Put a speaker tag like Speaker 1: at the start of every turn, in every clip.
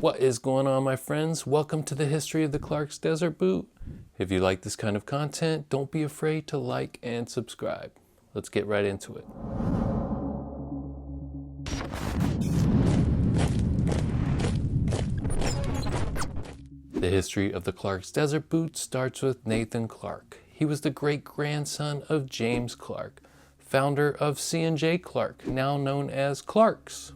Speaker 1: What is going on, my friends? Welcome to the history of the Clark's Desert Boot. If you like this kind of content, don't be afraid to like and subscribe. Let's get right into it. The history of the Clark's Desert Boot starts with Nathan Clark. He was the great-grandson of James Clark, founder of C&J Clark, now known as Clark's.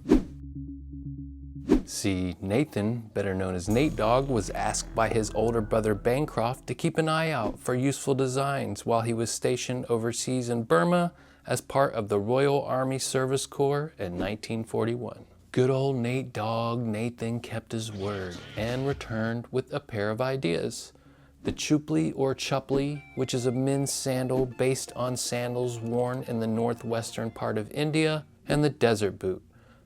Speaker 1: See, Nathan, better known as Nate Dogg, was asked by his older brother Bancroft to keep an eye out for useful designs while he was stationed overseas in Burma as part of the Royal Army Service Corps in 1941. Good old Nate Dogg, Nathan kept his word and returned with a pair of ideas. The Chupli or Chupli, which is a men's sandal based on sandals worn in the northwestern part of India, and the Desert Boot,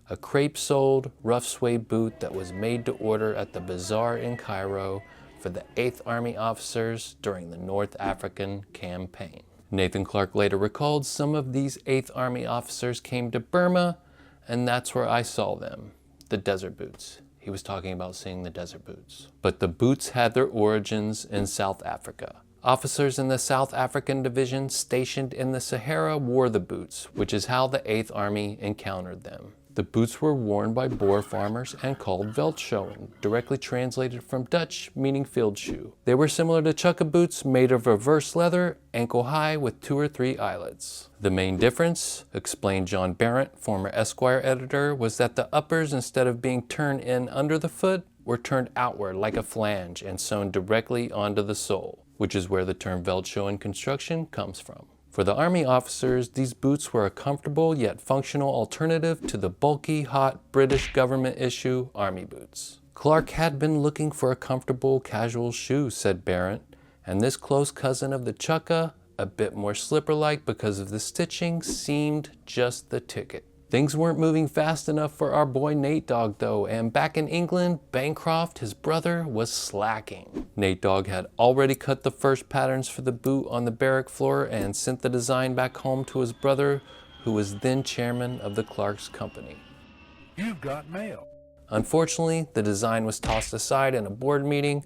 Speaker 1: a crepe-soled, rough suede boot that was made to order at the bazaar in Cairo for the 8th Army officers during the North African campaign. Nathan Clark later recalled some of these 8th Army officers came to Burma, and that's where I saw them, the Desert Boots. He was talking about seeing the Desert Boots. But the boots had their origins in South Africa. Officers in the South African Division stationed in the Sahara wore the boots, which is how the 8th Army encountered them. The boots were worn by Boer farmers and called veldschoen, directly translated from Dutch, meaning field shoe. They were similar to chukka boots, made of reverse leather, ankle high with 2 or 3 eyelets. The main difference, explained John Barrett, former Esquire editor, was that the uppers, instead of being turned in under the foot, were turned outward like a flange and sewn directly onto the sole, which is where the term veldschoen construction comes from. For the Army officers, these boots were a comfortable yet functional alternative to the bulky, hot British government issue Army boots. Clark had been looking for a comfortable, casual shoe, said Barrett, and this close cousin of the chukka, a bit more slipper-like because of the stitching, seemed just the ticket. Things weren't moving fast enough for our boy Nate Dogg though, and back in England, Bancroft, his brother, was slacking. Nate Dogg had already cut the first patterns for the boot on the barrack floor and sent the design back home to his brother, who was then chairman of the Clark's company.
Speaker 2: You've got mail.
Speaker 1: Unfortunately, the design was tossed aside in a board meeting.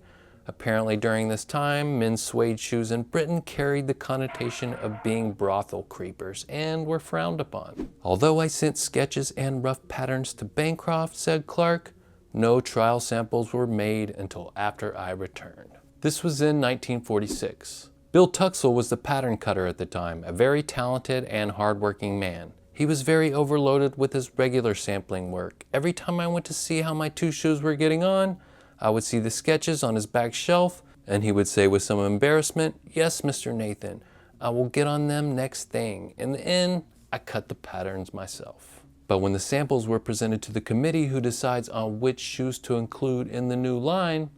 Speaker 1: Apparently during this time, men's suede shoes in Britain carried the connotation of being brothel creepers and were frowned upon. Although I sent sketches and rough patterns to Bancroft, said Clark, no trial samples were made until after I returned. This was in 1946. Bill Tuxell was the pattern cutter at the time, a very talented and hardworking man. He was very overloaded with his regular sampling work. Every time I went to see how my 2 shoes were getting on, I would see the sketches on his back shelf, and he would say with some embarrassment, "Yes, Mr. Nathan, I will get on them next thing." In the end, I cut the patterns myself. But when the samples were presented to the committee who decides on which shoes to include in the new line,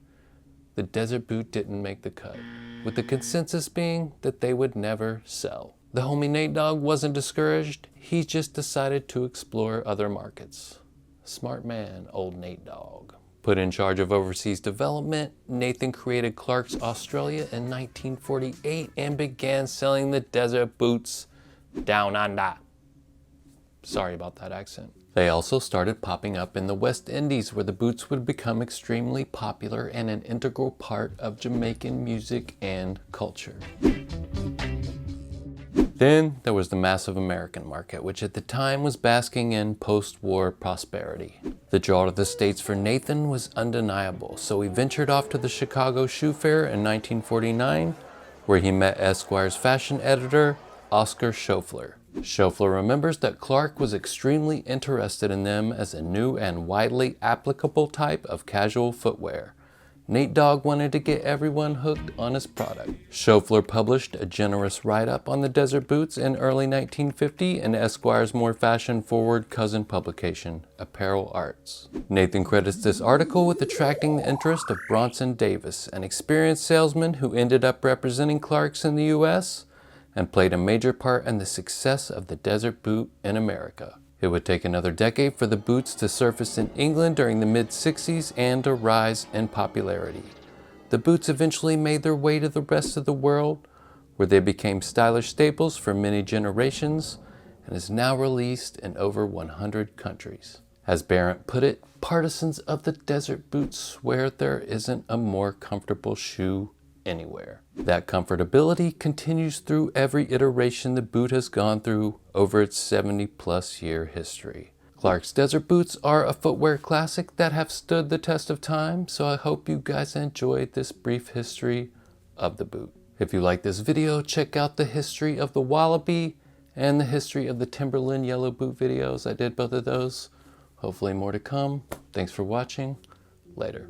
Speaker 1: the Desert Boot didn't make the cut, with the consensus being that they would never sell. The homie Nate Dogg wasn't discouraged, he just decided to explore other markets. Smart man, old Nate Dogg. Put in charge of overseas development, Nathan created Clark's Australia in 1948 and began selling the Desert Boots down under. Sorry about that accent. They also started popping up in the West Indies, where the boots would become extremely popular and an integral part of Jamaican music and culture. Then there was the massive American market, which at the time was basking in post-war prosperity. The draw to the States for Nathan was undeniable, so he ventured off to the Chicago Shoe Fair in 1949, where he met Esquire's fashion editor, Oscar Schofler. Schofler remembers that Clark was extremely interested in them as a new and widely applicable type of casual footwear. Nate Dogg wanted to get everyone hooked on his product. Schofler published a generous write-up on the Desert Boots in early 1950 in Esquire's more fashion-forward cousin publication, Apparel Arts. Nathan credits this article with attracting the interest of Bronson Davis, an experienced salesman who ended up representing Clark's in the US and played a major part in the success of the Desert Boot in America. It would take another decade for the boots to surface in England during the mid-60s and to rise in popularity. The boots eventually made their way to the rest of the world, where they became stylish staples for many generations and is now released in over 100 countries. As Barrett put it, partisans of the desert boot swear there isn't a more comfortable shoe anywhere. That comfortability continues through every iteration the boot has gone through over its 70+ year history. Clark's Desert Boots are a footwear classic that have stood the test of time, so I hope you guys enjoyed this brief history of the boot. If you like this video, check out the history of the Wallaby and the history of the Timberland yellow boot videos. I did both of those. Hopefully more to come. Thanks for watching. Later.